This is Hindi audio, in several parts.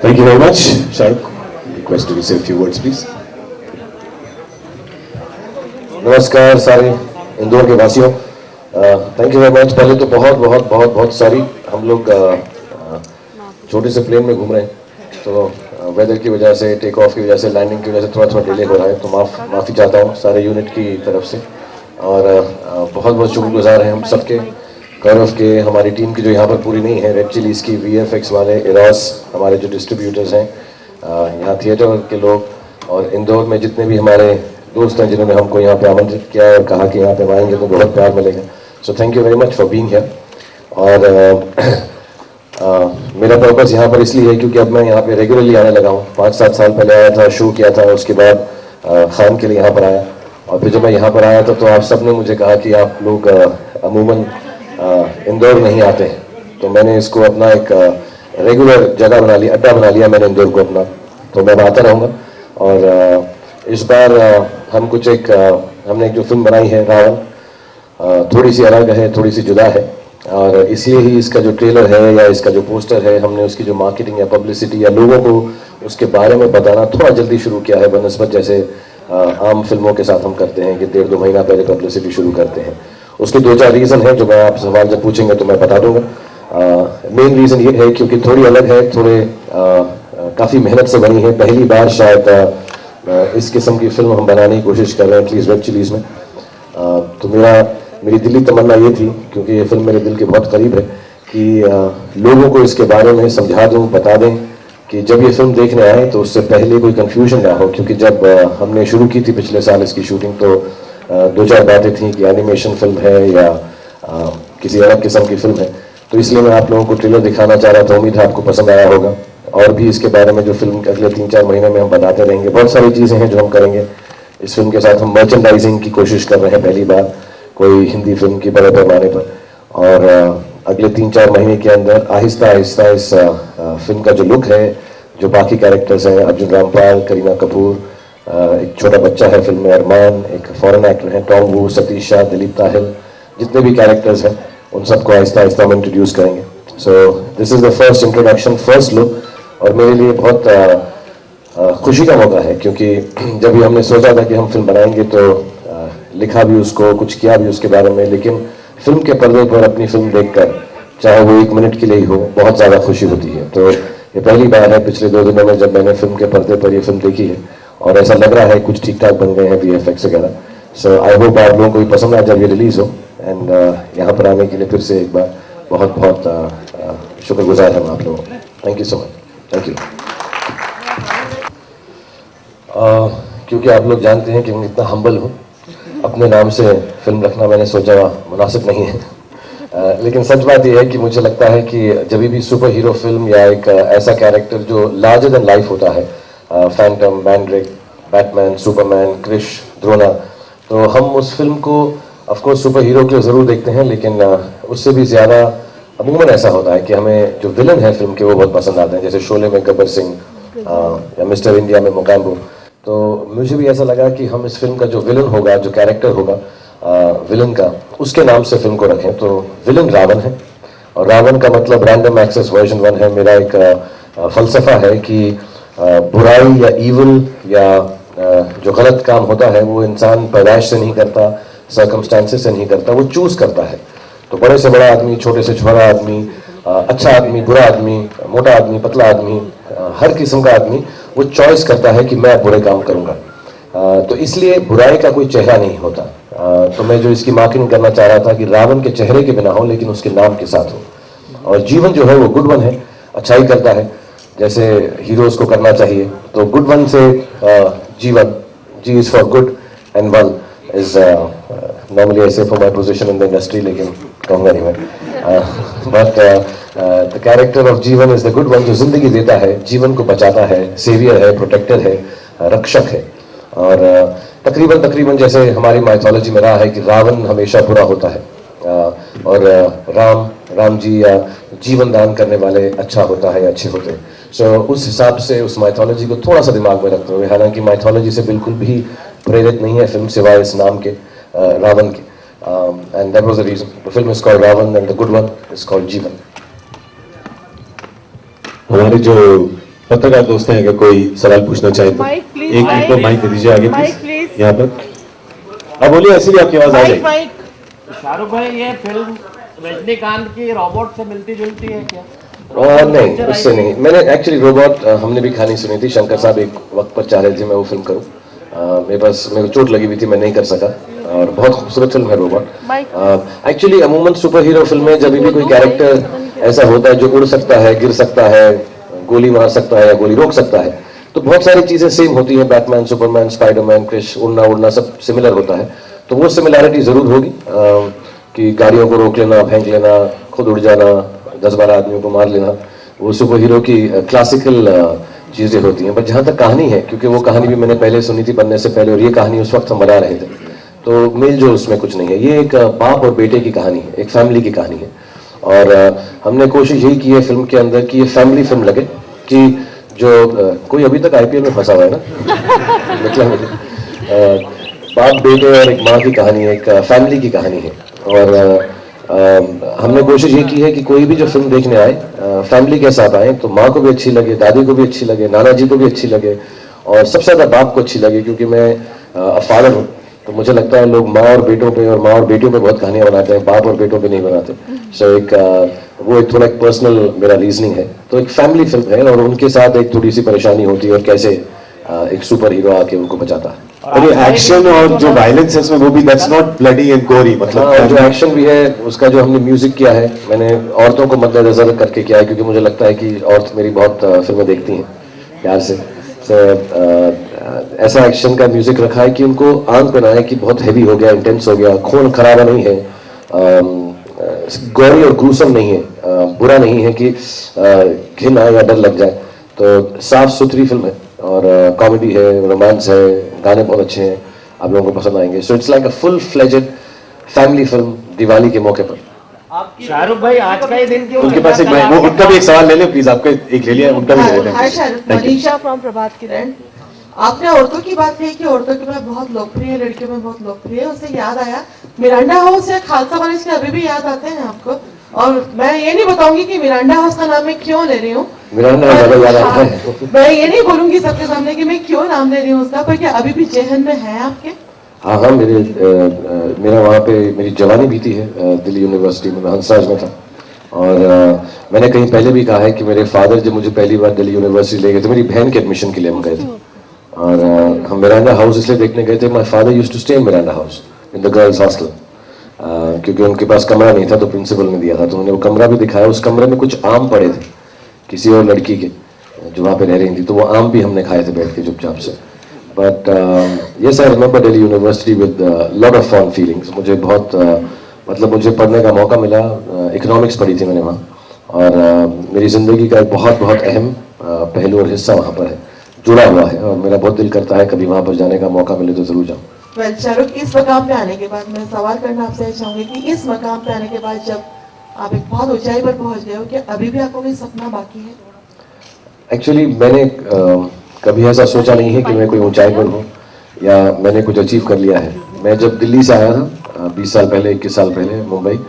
Thank you very much. Shahrukh, request to say a few words, please. नमस्कार सारे इंदौर के वासियों, थैंक यू वेरी मच। पहले तो बहुत बहुत बहुत बहुत सॉरी, हम लोग छोटे से प्लेन में घूम रहे हैं, तो वेदर की वजह से, टेक ऑफ की वजह से, लैंडिंग की वजह से थोड़ा डिले हो रहा है, तो माफ़ी चाहता हूँ सारे यूनिट की तरफ से। और बहुत बहुत शुक्रगुजार हैं हम सबके, गौरव के, हमारी टीम की जो यहाँ पर पूरी नहीं है, रेड चिलीज़ की, VFX वाले, इरॉस, हमारे जो डिस्ट्रीब्यूटर्स हैं, यहाँ थिएटर के लोग, और इंदौर में जितने भी हमारे दोस्त हैं जिन्होंने हमको यहाँ पे आमंत्रित किया और कहा कि यहाँ पे आएंगे तो बहुत प्यार मिलेगा। So thank you very much for being here. और मेरा पर्पस यहाँ पर इसलिए है क्योंकि अब मैं यहाँ पे रेगुलरली आने लगा हूँ। 5-7 साल पहले आया था, शो किया था, उसके बाद खान के लिए यहाँ पर आया, और फिर जब मैं यहाँ पर आया था तो आप सब ने मुझे कहा कि आप लोग अमूमन इंदौर नहीं आते हैं, तो मैंने इसको अपना एक रेगुलर जगह बना लिया, अड्डा बना लिया मैंने इंदौर को अपना, तो मैं आता रहूँगा। और इस बार हमने एक जो फिल्म बनाई है रावण, थोड़ी सी अलग है, थोड़ी सी जुदा है, और इसलिए ही इसका जो ट्रेलर है या इसका जो पोस्टर है, हमने उसकी जो मार्केटिंग या पब्लिसिटी या लोगों को उसके बारे में बताना थोड़ा जल्दी शुरू किया है बनस्बत जैसे आम फिल्मों के साथ हम करते हैं कि 1.5-2 महीना पहले पब्लिसिटी शुरू करते हैं। उसके 2-4 रीज़न है जो मैं आप सवाल जब पूछेंगे तो मैं बता दूंगा। मेन रीज़न ये है क्योंकि थोड़ी अलग है, थोड़े काफ़ी मेहनत से बनी है, पहली बार शायद इस किस्म की फिल्म हम बनाने की कोशिश कर रहे हैं एटलीस्ट रेड चिलीज़ में। तो मेरी दिली तमन्ना ये थी, क्योंकि ये फिल्म मेरे दिल के बहुत करीब है, कि लोगों को इसके बारे में समझा दूं, बता दें कि जब ये फिल्म देखने आए तो उससे पहले कोई कंफ्यूजन ना हो। क्योंकि जब हमने शुरू की थी पिछले साल इसकी शूटिंग, तो 2-4 बातें थी कि एनिमेशन फिल्म है या किसी अलग किस्म की फिल्म है, तो इसलिए मैं आप लोगों को ट्रेलर दिखाना चाह रहा था। उम्मीद है आपको पसंद आया होगा, और भी इसके बारे में जो फिल्म के अगले 3-4 महीने में हम बताते रहेंगे। बहुत सारी चीज़ें हैं जो हम करेंगे इस फिल्म के साथ। हम मर्चेंडाइजिंग की कोशिश कर रहे हैं पहली बार कोई हिंदी फिल्म की बड़े पैमाने पर, और अगले 3-4 महीने के अंदर आहिस्ता आहिस्ता इस फिल्म का जो लुक है, जो बाकी कैरेक्टर्स हैं, अर्जुन रामपाल, करीना कपूर, एक छोटा बच्चा है फिल्म में अरमान, एक फॉरेन एक्टर है टॉम वू, सतीश शाह, दिलीप ताहिल, जितने भी कैरेक्टर्स हैं उन सबको आहिस्ता आहिस्ता हम इंट्रोड्यूस करेंगे। So this is the first introduction, first look, और मेरे लिए बहुत खुशी का मौका है, क्योंकि जब भी हमने सोचा था कि हम फिल्म बनाएंगे तो लिखा भी उसको, कुछ किया भी उसके बारे में, लेकिन फिल्म के पर्दे पर अपनी फिल्म देखकर, चाहे वो 1 मिनट के लिए ही हो, बहुत ज़्यादा खुशी होती है। तो ये पहली बार है पिछले 2 दिनों में जब मैंने फिल्म के पर्दे पर ये फिल्म देखी है, और ऐसा लग रहा है कुछ ठीक ठाक बन गए हैं VFX वगैरह। सो आई होप आप लोगों को भी पसंद आए जब ये रिलीज़ हो। एंड यहाँ पर आने के लिए फिर से एक बार बहुत बहुत शुक्रगुजार हम आप लोगों। Thank you so much. Thank you. क्योंकि आप लोग जानते हैं कि मैं इतना हम्बल हूँ, अपने नाम से फिल्म रखना मैंने सोचा मुनासिब नहीं है। लेकिन सच बात यह है कि मुझे लगता है कि जब भी सुपर हीरो फिल्म या एक ऐसा कैरेक्टर जो लार्जर देन लाइफ होता है, Phantom, Mandrake, Batman, Superman, Krrish, Drona, तो हम उस फिल्म को ऑफकोर्स सुपर हीरो के लिए ज़रूर देखते हैं, लेकिन उससे भी ज़्यादा अमूमन ऐसा होता है कि हमें जो विलन है फिल्म के वो बहुत पसंद आते हैं, जैसे शोले में गब्बर सिंह या मिस्टर इंडिया में मोगैम्बो। तो मुझे भी ऐसा लगा कि हम इस फिल्म का जो विलन होगा, जो कैरेक्टर होगा विलन का, उसके नाम से फिल्म को रखें। तो विलन रावण है, और रावण का मतलब रैंडम एक्सेस वर्जन 1 है। मेरा एक फलसफा है कि बुराई या ईवल या जो गलत काम होता है वो इंसान पैदाइश से नहीं करता, सर्कमस्टांसेस से नहीं करता, वो चूज करता है। तो बड़े से बड़ा आदमी, छोटे से छोटा आदमी, अच्छा आदमी, बुरा आदमी, मोटा आदमी, पतला आदमी, हर किस्म का आदमी वो चॉइस करता है कि मैं बुरे काम करूंगा। तो इसलिए बुराई का कोई चेहरा नहीं होता। तो मैं जो इसकी मार्केटिंग करना चाह रहा था कि रावण के चेहरे के बिना हो, लेकिन उसके नाम के साथ हो। और जीवन जो है वो गुड वन है, अच्छाई करता है जैसे हीरोज को करना चाहिए। तो गुड वन से जीवन, G is for good and one is normally ऐसे for my position in the industry, लेकिन कहूँगा नहीं मैं। But the character of Jeevan is the good one, जो जिंदगी देता है, जीवन को बचाता है, सेवियर है, प्रोटेक्टर है, रक्षक है। और तकरीबन जैसे हमारी माइथोलॉजी में रहा है कि रावण हमेशा बुरा होता है, और राम जी या जीवन दान करने वाले अच्छा होता है, अच्छे होते हैं। सो उस हिसाब से उस माइथोलॉजी को थोड़ा सा दिमाग में रखते हुए, हालांकि माइथोलॉजी से बिल्कुल भी प्रेरित नहीं है फिल्म सिवाय इस नाम के रावण के, and that was the reason. The film is called Ravan and the good one is called Jeevan. हमारे जो पत्रकार दोस्त हैं, अगर कोई सवाल पूछना चाहे तो एक मिनट को माइक दे दीजिए आगे प्लीज, यहाँ पर आप बोलिए, ऐसी भी आपकी आवाज आ जाएगी। शाहरुख भाई, ये फिल्म रजनीकांत की रोबोट से मिलती जुलती है क्या? नहीं, उससे नहीं। मैंने एक्चुअली रोबोट हमने भी कहानी सुनी थी, शंकर साहब एक वक्त पर चाह रहे थे मैं वो फिल्म करूं। मेरे को चोट लगी हुई थी, मैं नहीं कर सका, और बहुत खूबसूरत फिल्म है रोबोट। एक्चुअली अमूमन सुपर हीरो फिल्म में जब भी कोई कैरेक्टर ऐसा होता है जो उड़ सकता है, गिर सकता है, गोली मार सकता है या गोली रोक सकता है, तो बहुत सारी चीजें सेम होती है। बैटमैन, सुपरमैन, स्पाइडरमैन, क्रिश, उड़ना उड़ना सब सिमिलर होता है। तो वो सिमिलैरिटी जरूर होगी कि गाड़ियों को रोक लेना, फेंक लेना, खुद उड़ जाना, 10-12 आदमियों को मार लेना, वो सुपर हीरो की क्लासिकल चीजें होती हैं। बट जहाँ तक कहानी है, क्योंकि वो कहानी भी मैंने पहले सुनी थी बनने से पहले, और ये कहानी उस वक्त हम बना रहे थे, तो मेल जो उसमें कुछ नहीं है। ये एक बाप और बेटे की कहानी है, एक फैमिली की कहानी है, और हमने कोशिश यही की है फिल्म के अंदर कि ये फैमिली फिल्म लगे, कि जो कोई अभी तक आईपीएल में फंसा हुआ है ना मतलब बाप बेटे और एक माँ की कहानी है, एक फैमिली की कहानी है। और हमने कोशिश ये की है कि कोई भी जो फिल्म देखने आए फैमिली के साथ आए, तो माँ को भी अच्छी लगे, दादी को भी अच्छी लगे, नाना जी को भी अच्छी लगे, और सबसे ज़्यादा बाप को अच्छी लगे, क्योंकि मैं फादर हूँ। तो मुझे लगता है लोग माँ और बेटों पे और माँ और बेटियों पे बहुत कहानियाँ बनाते हैं, बाप और बेटों पे नहीं बनाते। सो वो एक थोड़ा एक पर्सनल मेरा रीजनिंग है। तो एक फैमिली फिल्म है, और उनके साथ एक थोड़ी सी परेशानी होती है और कैसे एक सुपर हीरो आके उनको बचाता है। और ये एक्शन और जो वायलेंस है इसमें, वो भी दैट्स नॉट ब्लडी एंड गोरी, मतलब जो एक्शन भी है उसका जो हमने म्यूजिक किया है, मैंने औरतों को मद्देनजर करके किया है, क्योंकि मुझे लगता है कि औरत मेरी बहुत फिल्में देखती हैं प्यार से। ऐसा एक्शन का म्यूजिक रखा है कि उनको आंख पे ना आए कि बहुत हैवी हो गया, इंटेंस हो गया, खून खराबा नहीं है, गौरी और ग्रूसम नहीं है, बुरा नहीं है कि घिन आए या डर लग जाए। तो साफ सुथरी फिल्म है, और कॉमेडी है, रोमांस है, गाने बहुत अच्छे हैं, आप लोगों को पसंद आएंगे। So it's like a full fledged family film Diwali के मौके पर। शाहरुख भाई, आज का ही दिन क्यों? उनके पास एक वो उनका भी एक सवाल ले लें प्लीज, आपका एक ले लिया, उनका भी ले लें। हाय शाहरुख, मनीषा फ्रॉम प्रभात किरण। आपने औरतों की बात कही कि औरतों के में बहुत लोकप्रिय है, लड़कियों में बहुत लोकप्रिय है, उससे याद आया मिरांडा हाउस या खालसा कॉलेज के अभी भी याद आते हैं आपको? और मैं ये नहीं बताऊंगी कि मिरांडा हाउस का नाम मैं क्यों ले रही हूँ, मिरांडा ज्यादा याद आता है। मैं ये नहीं बोलूंगी सबके सामने कि मैं क्यों नाम ले रही हूँ उसका, पर क्या अभी भी जहन में है आपके? हाँ हाँ, मेरा वहाँ पे मेरी जवानी बीती है दिल्ली यूनिवर्सिटी में, मैं हंसराज में था। और मैंने कहीं पहले भी कहा है कि मेरे फादर जब मुझे पहली बार दिल्ली यूनिवर्सिटी ले गए थे, मेरी बहन के एडमिशन के लिए हम गए थे, और हम मिरांडा हाउस इसलिए देखने गए थे। My father used to stay in Miranda House in the girls hostel, क्योंकि उनके पास कमरा नहीं था, तो प्रिंसिपल ने दिया था। तो उन्होंने वो कमरा भी दिखाया, उस कमरे में कुछ आम पड़े थे किसी और लड़की के जो वहाँ पे रह रही थी, तो वो आम भी हमने खाए थे बैठ के चुपचाप से। But yes, I remember Delhi university with lot of fond feelings. मुझे बहुत मतलब मुझे पढ़ने का मौका मिला, इकोनॉमिक्स पढ़ी थी मैंने वहाँ, और मेरी ज़िंदगी का एक बहुत बहुत अहम पहलू और हिस्सा वहाँ पर है, जुड़ा हुआ है, और मेरा बहुत दिल करता है कभी वहाँ पर जाने का मौका मिले तो ज़रूर जाऊँ। वेल शाहरुख, इस मकाम पे आने के बाद मैं सवाल करना आपसे चाहूंगी कि इस मकाम पे आने के बाद जब आप एक बहुत ऊंचाई पर पहुंच गए हो, क्या अभी भी आपको कोई सपना बाकी है? एक्चुअली मैंने कभी ऐसा सोचा नहीं है कि मैं कोई ऊंचाई पर हूँ या मैंने कुछ अचीव कर लिया है। मैं जब दिल्ली से आया था 20 साल पहले, 21 साल पहले मुंबई,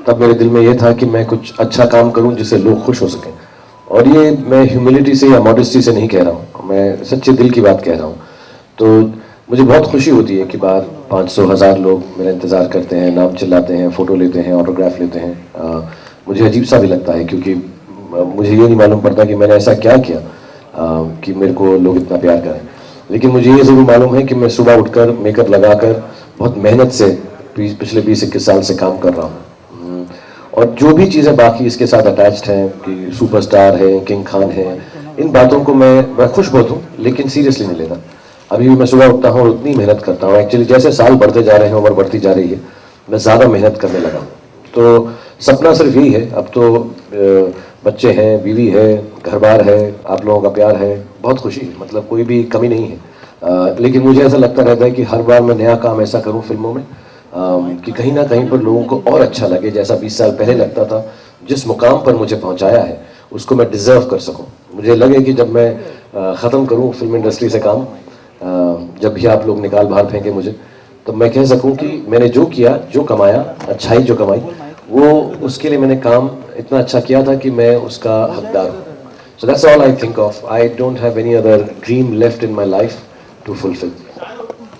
तब मेरे दिल में ये था कि मैं कुछ अच्छा काम करूं जिससे लोग खुश हो सकें। और ये मैं ह्यूमिलिटी से या मॉडेस्टी से नहीं कह रहा हूँ, मैं सच्चे दिल की बात कह रहा हूँ। तो मुझे बहुत खुशी होती है कि बाहर 500-1000 लोग मेरा इंतज़ार करते हैं, नाम चिल्लाते हैं, फ़ोटो लेते हैं, ऑटोग्राफ लेते हैं। मुझे अजीब सा भी लगता है, क्योंकि मुझे ये नहीं मालूम पड़ता कि मैंने ऐसा क्या किया कि मेरे को लोग इतना प्यार करें। लेकिन मुझे ये ज़रूर मालूम है कि मैं सुबह उठकर मेकअप लगाकर बहुत मेहनत से पिछले 20-21 साल से काम कर रहा हूँ, और जो भी चीज़ें बाकी इसके साथ अटैच्ड हैं कि सुपरस्टार है, किंग खान है, इन बातों को मैं खुश बहुत हूँ, लेकिन सीरियसली नहीं लेता। अभी भी मैं सुबह उठता हूँ और उतनी मेहनत करता हूँ। एक्चुअली जैसे साल बढ़ते जा रहे हैं, उम्र बढ़ती जा रही है, मैं ज़्यादा मेहनत करने लगा हूँ। तो सपना सिर्फ यही है, अब तो बच्चे हैं, बीवी है, घर बार है, आप लोगों का प्यार है, बहुत खुशी है, मतलब कोई भी कमी नहीं है। लेकिन मुझे ऐसा लगता रहता है कि हर बार मैं नया काम ऐसा करूँ फिल्मों में कि कहीं ना कहीं पर लोगों को और अच्छा लगे, जैसा 20 साल पहले लगता था। जिस मुकाम पर मुझे पहुंचाया है उसको मैं डिज़र्व कर सकूं। मुझे लगे कि जब मैं ख़त्म करूं फिल्म इंडस्ट्री से काम, जब भी आप लोग निकाल बाहर फेंके मुझे, तो मैं कह सकूं कि मैंने जो किया, जो कमाया, अच्छाई जो कमाई, वो उसके लिए मैंने काम इतना अच्छा किया था कि मैं उसका हकदार हूँ. So that's all I think of. I don't have any other dream left in my life to fulfill.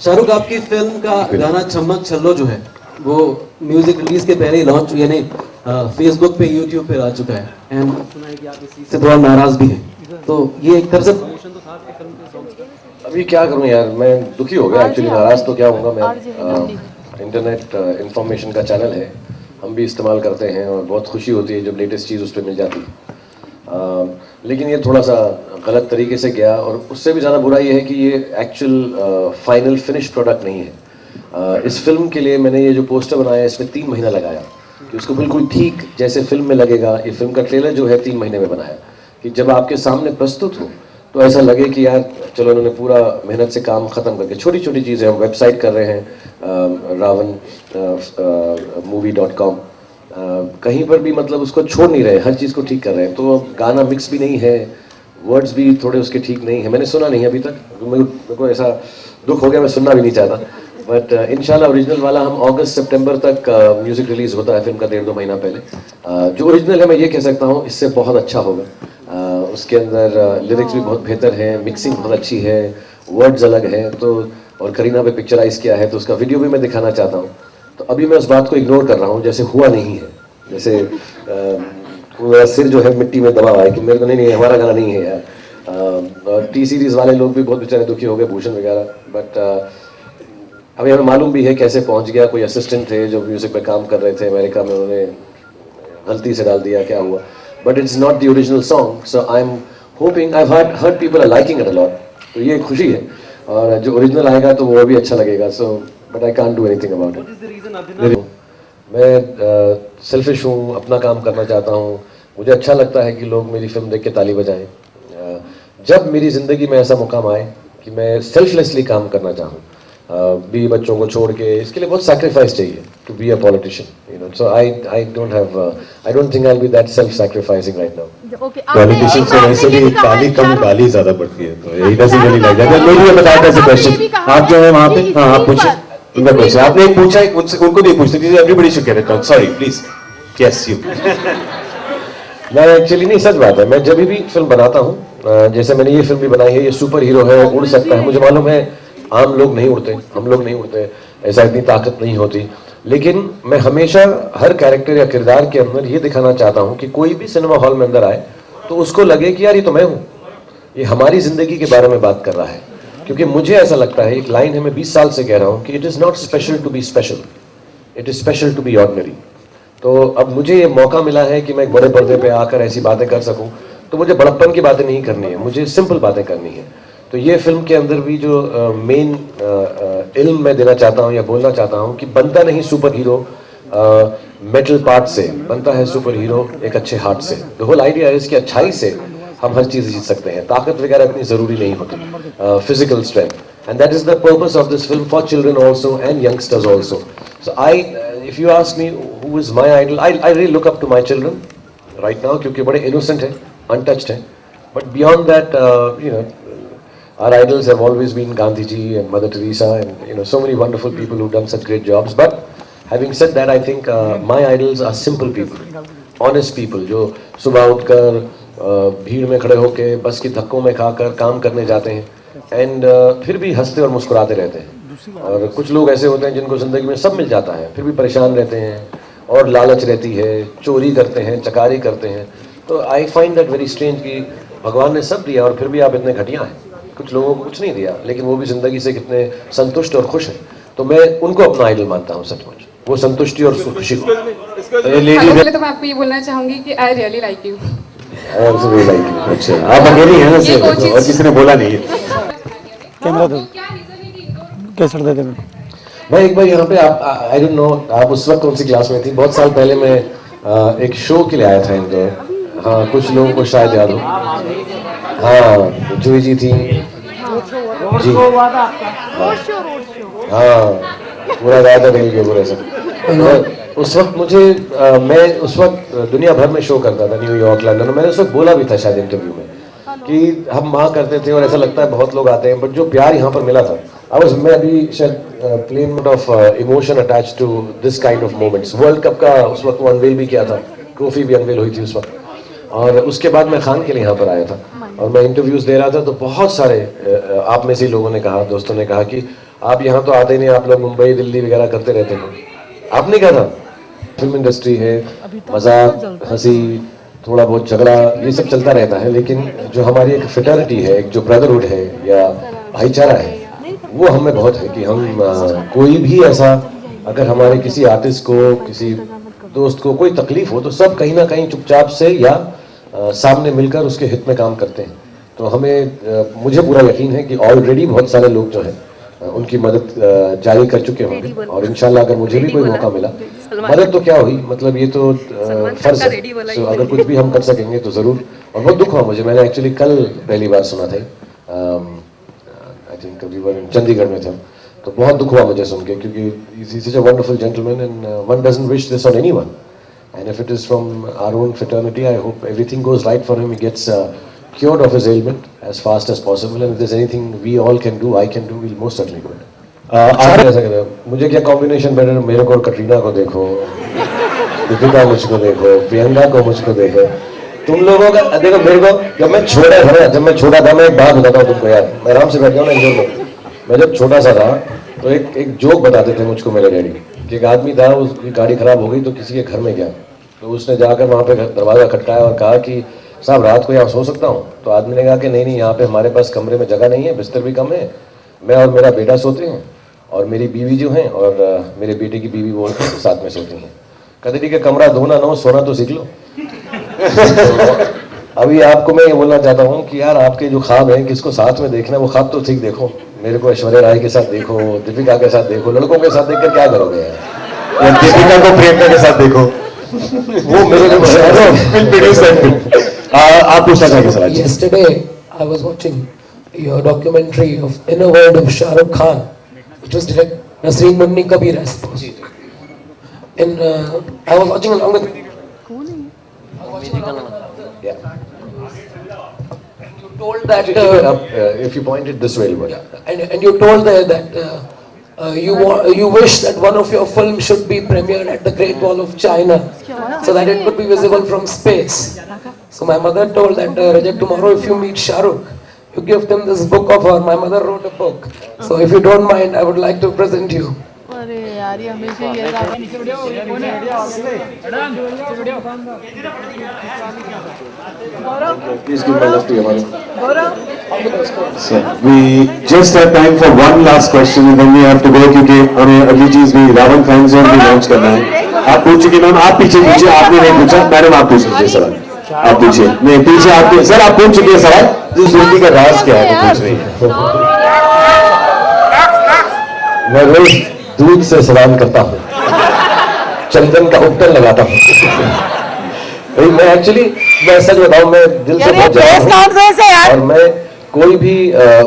Shahrukh, आपकी फिल्म का गाना चम्मक छल्लो जो है वो म्यूजिक रिलीज के पहले ही लॉन्च, यानी फेसबुक पे, यूट्यूब पे आ चुका है, एंड सुना है कि आप इसी से थोड़ा नाराज भी हैं, तो ये एक तरह से प्रमोशन तो था आपकी फिल्म के सॉन्ग्स का. अभी क्या करूं यार, मैं दुखी हो गया एक्चुअली. नाराज तो क्या होऊंगा मैं. इंटरनेट इंफॉर्मेशन का चैनल है, हम भी इस्तेमाल करते हैं और बहुत खुशी होती है जब लेटेस्ट चीज़ उस पर मिल जाती है. लेकिन ये थोड़ा सा गलत तरीके से गया, और उससे भी ज़्यादा बुरा ये है कि ये एक्चुअल फाइनल फिनिश प्रोडक्ट नहीं है. इस फिल्म के लिए मैंने ये जो पोस्टर बनाया इसमें 3 महीना लगाया कि उसको बिल्कुल ठीक जैसे फिल्म में लगेगा. ये फिल्म का ट्रेलर जो है 3 महीने में बनाया कि जब आपके सामने प्रस्तुत हो तो ऐसा लगे कि यार चलो इन्होंने पूरा मेहनत से काम ख़त्म करके, छोटी छोटी चीज़ें हम वेबसाइट कर रहे हैं, रावण movie.com, कहीं पर भी मतलब उसको छोड़ नहीं रहे, हर चीज़ को ठीक कर रहे हैं. तो गाना मिक्स भी नहीं है, वर्ड्स भी थोड़े उसके ठीक नहीं है, मैंने सुना नहीं अभी तक, मेरे को ऐसा दुख हो गया, मैं सुनना भी नहीं चाहता. बट इंशाल्लाह ओरिजिनल वाला हम अगस्त सितंबर तक म्यूज़िक रिलीज़ होता है फिल्म का 1.5-2 महीना पहले. जो ओरिजिनल है मैं ये कह सकता हूँ इससे बहुत अच्छा होगा. उसके अंदर लिरिक्स भी बहुत बेहतर हैं, मिक्सिंग बहुत अच्छी है, वर्ड्स अलग हैं, तो और करीना पे पिक्चराइज किया है, तो उसका वीडियो भी मैं दिखाना चाहता हूँ. तो अभी मैं उस बात को इग्नोर कर रहा हूँ जैसे हुआ नहीं है, जैसे मेरा सिर जो है मिट्टी में दबा हुआ है कि मेरे को नहीं हमारा गाना नहीं है यार. और टी सीरीज़ वाले लोग भी बहुत बेचारे दुखी हो गए, भूषण वगैरह. बट अभी हमें मालूम भी है कैसे पहुंच गया. कोई असिस्टेंट थे जो म्यूज़िक पे काम कर रहे थे अमेरिका में, उन्होंने गलती से डाल दिया, क्या हुआ. But it's not the original song, so I am hoping, I heard people are liking it a lot, तो ये खुशी है. और जो ओरिजिनल आएगा तो वो भी अच्छा लगेगा. So but I can't do anything about it. मैं सेल्फिश हूँ, अपना काम करना चाहता हूँ. मुझे अच्छा लगता है कि लोग मेरी फिल्म देख के ताली बजाएं. जब मेरी ज़िंदगी में ऐसा मुकाम आए कि मैं सेल्फलेसली काम करना चाहूँ, बीवी बच्चों को छोड़ के, इसके लिए बहुत सैक्रिफाइस चाहिए to be a politician, you know. So I don't think I will be that self sacrificing right now. Politician से वैसे भी ताली कम गाली ज्यादा पड़ती है, तो यही डजंट रियली लाइक दैट. मेरी ये बताया था क्वेश्चन आप जो है वहां पे, हाँ आप पूछे उनका क्वेश्चन. आपने एक पूछा, उनको नहीं पूछते थे, everybody should get it. Sorry please. Yes you. मैं एक्चुअली नहीं, सच बात है, मैं जब भी फिल्म बनाता हूँ, जैसे मैंने ये फिल्म भी बनाई है, ये सुपर हीरो है, उड़ सकता है, मुझे मालूम है आम लोग नहीं उड़ते, हम लोग नहीं उड़ते, ऐसा इतनी ताकत नहीं होती. लेकिन मैं हमेशा हर कैरेक्टर या किरदार के अंदर ये दिखाना चाहता हूँ कि कोई भी सिनेमा हॉल में अंदर आए तो उसको लगे कि यार ये तो मैं हूँ, ये हमारी ज़िंदगी के बारे में बात कर रहा है. क्योंकि मुझे ऐसा लगता है, एक लाइन है, मैं 20 साल से कह रहा हूँ कि it is not special to be special, it is special to be ordinary. तो अब मुझे ये मौका मिला है कि मैं एक बड़े पर्दे पे आकर ऐसी बातें कर सकूं, तो मुझे बड़प्पन की बातें नहीं करनी है, मुझे सिंपल बातें करनी है. तो ये फिल्म के अंदर भी जो मेन इल्म मैं देना चाहता हूँ या बोलना चाहता हूँ कि बनता नहीं सुपर हीरो मेटल पार्ट से, बनता है सुपर हीरो एक अच्छे हार्ट से. द होल आइडिया है इसकी अच्छाई से हम हर चीज़ जीत सकते हैं. ताकत वगैरह इतनी ज़रूरी नहीं होती, physical strength. And that is the purpose of this film for children also and youngsters also. So I, if you ask me who is my idol, I really look up to my children right now क्योंकि बड़े innocent हैं, untouched हैं. But beyond that, you know, our idols have always been Gandhi ji and Mother Teresa and you know so many wonderful people who've done such great jobs. But having said that, I think my idols are simple people, honest people जो सुबह उठकर भीड़ में खड़े होके बस की धक्कों में खाकर काम करने जाते हैं and फिर भी हंसते और मुस्कुराते रहते हैं. और कुछ लोग ऐसे होते हैं जिनको ज़िंदगी में सब मिल जाता है फिर भी परेशान रहते हैं और लालच रहती है, चोरी करते हैं, चकारी करते हैं. तो I find that very strange कि भगवान ने सब दिया और फिर भी आप इतने घटिया हैं. कुछ लोगों को कुछ नहीं दिया लेकिन वो भी ज़िंदगी से कितने संतुष्ट और खुश हैं. तो मैं उनको अपना आइडल मानता हूँ सचमुच, वो संतुष्टि और खुशी को. पहले तो मैं आपको ये बोलना चाहूंगी कि आई रियली लाइक यू. अच्छा, आप अकेली हैं ना सिर्फ, और किसी ने बोला नहीं है. कैमरा दो, कैसेट दे दे. मैं एक बार यहाँ पे आई डोंट नो आप उस वक्त कौन सी क्लास में थी, बहुत साल पहले मैं एक शो के लिए आया था इंदौर. हाँ, कुछ लोगों को शायद याद हो. हाँ, जूही जी थी जी. हाँ, पूरा गाया था रेल के ऊपर ऐसा. उस वक्त मुझे मैं उस वक्त दुनिया भर में शो करता था, न्यूयॉर्क, लंदन. मैंने उस वक्त बोला भी था शायद इंटरव्यू में कि हम वहाँ करते थे और ऐसा लगता है बहुत लोग आते हैं, बट जो प्यार यहाँ पर मिला था मैं अभी शायद plane of emotion attach to this kind of moments. World cup का उस वक्त वो अनवेल भी किया था, ट्रॉफी भी अनवेल हुई थी उस वक्त, और उसके बाद मैं खान के लिए यहाँ पर आया था और मैं इंटरव्यूज दे रहा था, तो बहुत सारे आप में से लोगों ने कहा, दोस्तों ने कहा कि आप यहाँ तो आते नहीं, आप लोग मुंबई दिल्ली वगैरह करते रहते हैं। आपने कहा था फिल्म इंडस्ट्री है, मजाक हंसी थोड़ा बहुत झगड़ा ये सब चलता रहता है, लेकिन जो हमारी एक फ्रेटर्निटी है, एक जो ब्रदरहुड है या भाईचारा है, वो हमें बहुत है कि हम कोई भी ऐसा अगर हमारे किसी आर्टिस्ट को, किसी दोस्त को कोई तकलीफ हो तो सब कहीं ना कहीं चुपचाप से या सामने मिलकर उसके हित में काम करते हैं। तो हमें मुझे पूरा यकीन है कि ऑलरेडी बहुत सारे लोग जो हैं उनकी मदद जारी कर चुके होंगे, और इंशाल्लाह अगर मुझे भी कोई मौका मिला, मदद तो क्या हुई, मतलब ये तो फर्ज है, तो अगर कुछ भी हम कर सकेंगे तो ज़रूर। और बहुत दुख हुआ मुझे, मैंने एक्चुअली कल पहली बार सुना था, आई थिंक वी वर इन चंडीगढ़ में थे, तो बहुत दुख हुआ मुझे सुन के, क्योंकि he is a wonderful gentleman and one doesn't wish this on anyone, and if it is from our own fraternity, I hope everything goes right for him, he gets cured of his ailment as fast as possible, and if there's anything we all can do, I can do, we'll most certainly do it. आप ऐसा करें, मुझे क्या कॉम्बिनेशन बेटर, मेरे को कटरीना को देखो, दीपिका मुझको देखो, प्रियंका को मुझको देखो, तुम लोगों का देखो मेरे को। जब मैं छोटा था, मैं एक बात बताता हूँ तुमको यार, मैं आराम से बैठ गया हूँ ना, मैं जब छोटा सा था तो एक जोक बताते थे मुझको मेरे डैडी कि एक आदमी था, उसकी गाड़ी खराब हो गई तो किसी के घर में गया, तो उसने जाकर वहाँ पे दरवाज़ा खटकाया और कहा कि साहब रात को यहाँ सो सकता हूँ? तो आदमी ने कहा कि नहीं यहाँ पे हमारे पास कमरे में जगह नहीं है, बिस्तर भी कम है, मैं और मेरा बेटा सोते हैं और मेरी बीवी जो है और मेरे बेटे की बीवी वो साथ में सोती हैं। कहते ठीक है, कमरा धोना ना हो, सोना तो सीख लो। तो अभी आपको मैं ये बोलना चाहता हूँ कि यार आपके जो ख्वाब हैं, किसको साथ में देखना है वो ख्वाब तो ठीक देखो, मेरे को ऐश्वर्या राय के साथ देखो, दीपिका के साथ देखो, लड़कों के साथ देखकर क्या करोगे यार, दीपिका को प्रियंका के साथ देखो, वो मेरे को आप पूछना चाहेंगे sir? Yesterday, I was watching your documentary of Inner World of Shah Rukh Khan, which was directed Nasreen Munni Kabir, I suppose. And I was watching along with. Yeah. You told that. If you point it this way, it'll work. And you told there that you wish that one of your films should be premiered at the Great Wall of China, so that it could be visible from space. So my mother told that Rajat, tomorrow if you meet Shah Rukh, you give them this book of her. My mother wrote a book, so if you don't mind, I would like to present you. अरे यार ये हमेशा ये Please give my love to your mother. So we just have time for one last question and then we have to go, क्योंकि हमें अगली चीज भी रावण फैन जोन भी लॉन्च करना है। आप पूछ चुके मैम, आप पीछे पूछिए, आपने नहीं पूछा, मैडम आप पूछ लीजिए सवाल, आप पूछिए। नहीं पीछे आपके सर, आप पूछ चुके हैं सवाल, जिस व्यक्ति का राज क्या है वो पूछ रही है। मैं रोज दूध से स्नान करता हूँ, चंदन का उपटन लगाता हूँ। मैं एक्चुअली मैं सच बताऊं, मैं दिल से बहुत जवान हूं और मैं कोई भी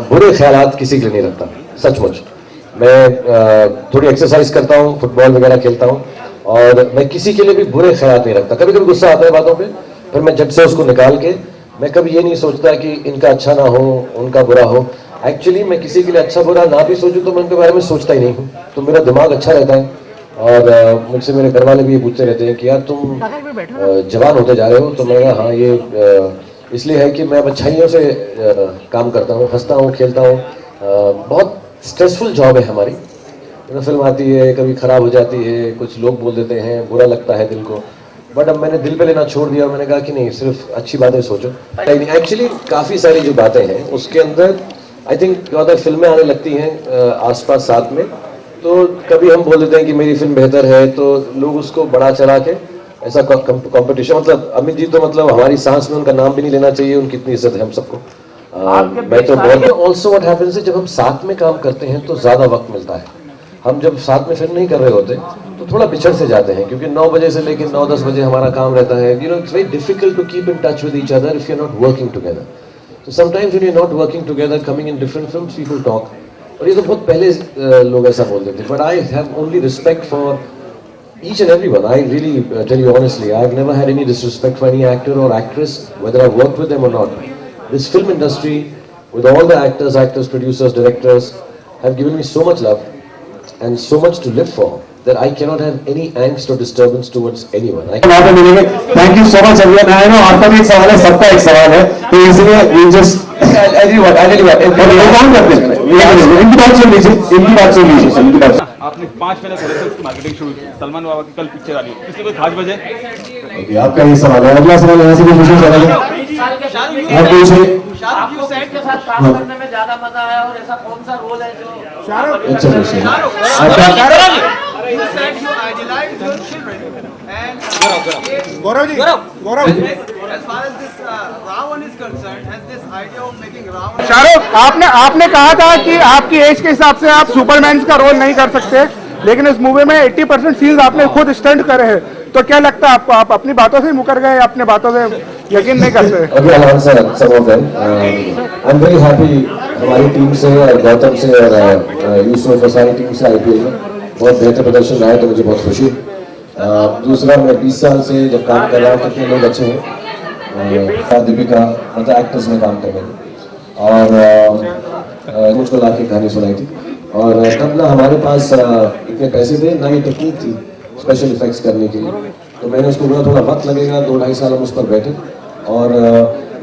बुरे ख्यालात किसी के लिए नहीं रखता, सचमुच। मैं थोड़ी एक्सरसाइज करता हूँ, फुटबॉल वगैरह खेलता हूँ और मैं किसी के लिए भी बुरे ख्यालात नहीं रखता। कभी कभी गुस्सा आता है बातों पे, फिर मैं झट से उसको निकाल के, मैं कभी ये नहीं सोचता कि इनका अच्छा ना हो, उनका बुरा हो। एक्चुअली मैं किसी के लिए अच्छा बुरा ना भी सोचूं तो मैं उनके बारे में सोचता ही नहीं हूँ, तो मेरा दिमाग अच्छा रहता है। और मुझसे मेरे घर वाले भी ये पूछते रहते हैं कि यार तुम जवान होते जा रहे हो, तो मैं कहा हाँ ये इसलिए है कि मैं अब अच्छाइयों से काम करता हूँ, हंसता हूँ, खेलता हूँ। बहुत स्ट्रेसफुल जॉब है हमारी, फिल्म आती है कभी ख़राब हो जाती है, कुछ लोग बोल देते हैं, बुरा लगता है दिल को, बट अब मैंने दिल पे लेना छोड़ दिया और मैंने कहा कि नहीं, सिर्फ अच्छी बातें सोचो। एक्चुअली काफ़ी सारी जो बातें हैं उसके अंदर आई थिंक ज़्यादा फिल्में आने लगती हैं आसपास साथ में, तो कभी हम बोल देते हैं कि मेरी फिल्म बेहतर है, तो लोग उसको बढ़ा चढ़ा के ऐसा कंपटीशन, मतलब अमित जी तो मतलब हमारी सांस में उनका नाम भी नहीं लेना चाहिए, उनकी इतनी इज्जत है हम सबको। मैं तो बहुत ऑल्सो व्हाट हैपेंस है, जब हम साथ में काम करते हैं तो ज़्यादा वक्त मिलता है। हम जब साथ में फिल्म नहीं कर रहे होते तो थोड़ा बिछड़ से जाते हैं, क्योंकि 9 बजे से लेकर 9-10 बजे हमारा काम रहता है। You know it's very difficult to keep in touch with each other if you are not working together. So sometimes when you're not working together, coming in different films, people talk. और ये तो बहुत पहले लोग ऐसा बोल देते थे, but I have only respect for each and everyone. I really tell you honestly, I've never had any disrespect for any actor or actress, whether I've worked with them or not. This film industry, with all the actors, producers, directors, have given me so much love and so much to live for that I cannot have any angst or disturbance towards anyone. वहाँ पे मिलेंगे। Thank you so much everyone. I know आपका भी एक सवाल है, सबका एक सवाल है, तो इसलिए वी जस्ट एक काम करते हैं, इनकी बात सुन लीजिए, इनकी बात सुन लीजिए, इनकी बात। आपने 5 महीने पहले से उसकी मार्केटिंग शुरू की, सलमान बाबा की कल पिक्चर आ रही है, इसलिए कोई खास वजह? ओके, आपका ये सवाल है। अगला सवाल यहाँ से भी पूछना चाहेंगे, आप पूछिए। आपको सेट के साथ काम करने में ज्यादा मजा आया और ऐसा कौन सा रोल है जो अच्छा क्वेश्चन गौरव जी, गौरव, शाहरुख, आपने कहा था कि आपकी एज के हिसाब से आप सुपरमैन का रोल नहीं कर सकते, लेकिन इस मूवी में 80% सीन्स आपने खुद स्टंट करे हैं, तो क्या लगता है आपको, आप अपनी बातों से ही मुकर गए, अपने बातों से यकीन नहीं करते? अभी I'll answer some of them. I'm very happy हमारी टीम से और गौतम से और यूसुफ और सारी टीम से IPL में बहुत बेहतर प्रदर्शन रहा है, तो मुझे बहुत खुशी। दूसरा, मैं 20 साल से जब काम कर रहा हूँ, कितने लोग अच्छे हैं, दीपिका, मतलब एक्टर्स में काम कर रहे हैं, और मुझको ला के कहानी सुनाई थी, और तब ना हमारे पास इतने पैसे थे, ना ही टेक्निक थी स्पेशल इफेक्ट्स करने के लिए, तो मैंने उसको बोला थोड़ा वक्त लगेगा, 2-2.5 साल हम उस पर बैठे, और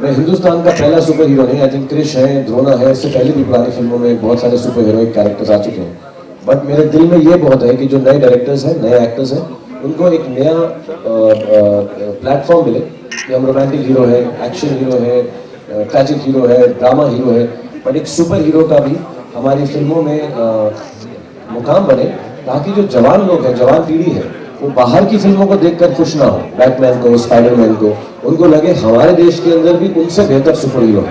मैं हिंदुस्तान का पहला सुपर हीरो नहीं, आई थिंक क्रिश है, द्रोना है, इससे पहले भी पुरानी फिल्मों में बहुत सारे सुपर हीरोइक कैरेक्टर्स आ चुके हैं, बट मेरे दिल में ये बहुत है कि जो नए डायरेक्टर्स हैं, नए एक्टर्स हैं, उनको एक नया प्लेटफॉर्म मिले कि हम रोमांटिक हीरो है, एक्शन हीरो है, ट्रैजिक हीरो है, ड्रामा हीरो है, बट एक सुपर हीरो का भी हमारी फिल्मों में मुकाम बने, ताकि जो जवान लोग हैं, जवान पीढ़ी है, वो बाहर की फिल्मों को देखकर खुश ना हो, बैटमैन को, स्पाइडरमैन को, उनको लगे हमारे देश के अंदर भी उनसे बेहतर सुपर हीरो है।